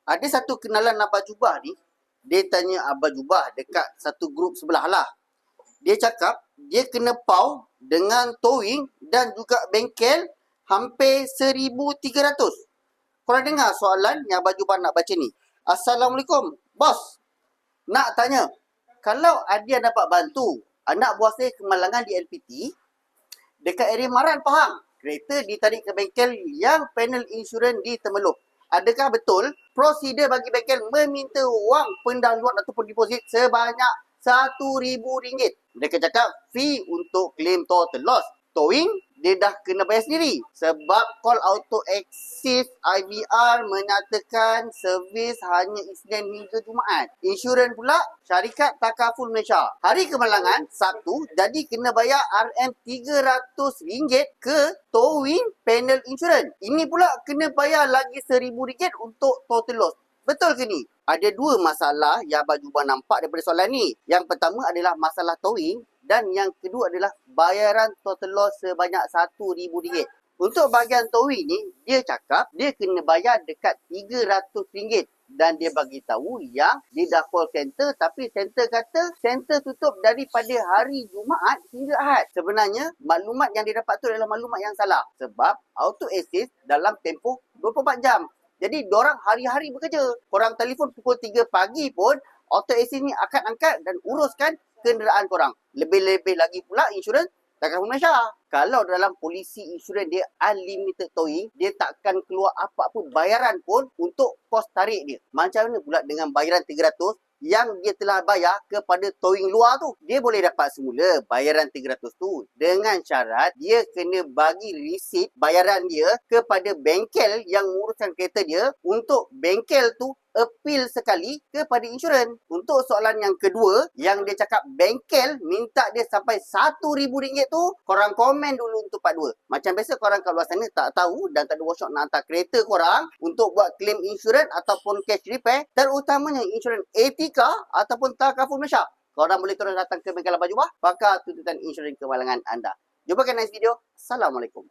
Ada satu kenalan Abah Jubah ni, dia tanya Abah Jubah dekat satu grup sebelah lah. Dia cakap dia kena pau dengan towing dan juga bengkel hampir 1,300. Korang dengar soalan yang Abah Jubah nak baca ni. Assalamualaikum, bos. Nak tanya, kalau Adia dapat bantu anak buah saya kemalangan di LPT, dekat area Maran, Pahang, kereta ditarik ke bengkel yang panel insurans di Temeluk. Adakah betul prosedur bagi bengkel meminta wang pendahuluan ataupun deposit sebanyak RM1,000? Mereka cakap fee untuk claim total loss. Towing, dia dah kena bayar sendiri. Sebab Call Auto Axis IVR menyatakan servis hanya Isnin hingga Jumaat. Insurans pula, Syarikat Takaful Malaysia. Hari kemalangan, Sabtu, jadi kena bayar RM300 ke towing panel insurans. Ini pula kena bayar lagi RM1,000 untuk total loss. Betul ke ni? Ada dua masalah yang Abah Jubah nampak daripada soalan ni. Yang pertama adalah masalah towing dan yang kedua adalah bayaran total loss sebanyak RM1,000. Untuk bahagian towing ni, dia cakap dia kena bayar dekat RM300 dan dia bagi tahu yang dia dah call center tapi center kata center tutup daripada hari Jumaat hingga Ahad. Sebenarnya maklumat yang dia dapat tu adalah maklumat yang salah sebab Auto Assist dalam tempoh 24 jam. Jadi diorang hari-hari bekerja. Korang telefon pukul 3 pagi pun Auto Assist ni akan angkat dan uruskan kenderaan korang. Lebih-lebih lagi pula insurans Takaful Malaysia. Kalau dalam polisi insurans dia unlimited towing, dia takkan keluar apa pun bayaran pun untuk kos tarik dia. Macam mana pula dengan bayaran 300 yang dia telah bayar kepada towing luar tu? Dia boleh dapat semula bayaran 300 tu dengan syarat dia kena bagi resit bayaran dia kepada bengkel yang menguruskan kereta dia untuk bengkel tu appeal sekali kepada insurans. Untuk soalan yang kedua, yang dia cakap bengkel minta dia sampai RM1,000 tu, korang komen dulu untuk part 2. Macam biasa korang kat luar sana tak tahu dan tak ada workshop nak hantar kereta korang untuk buat claim insurans ataupun cash repair, terutamanya insurans Etika ataupun Takaful Malaysia. Korang boleh terus datang ke bengkel Abah Jubah, pakar tuntutan insurans kemalangan anda. Jumpa kat next video. Assalamualaikum.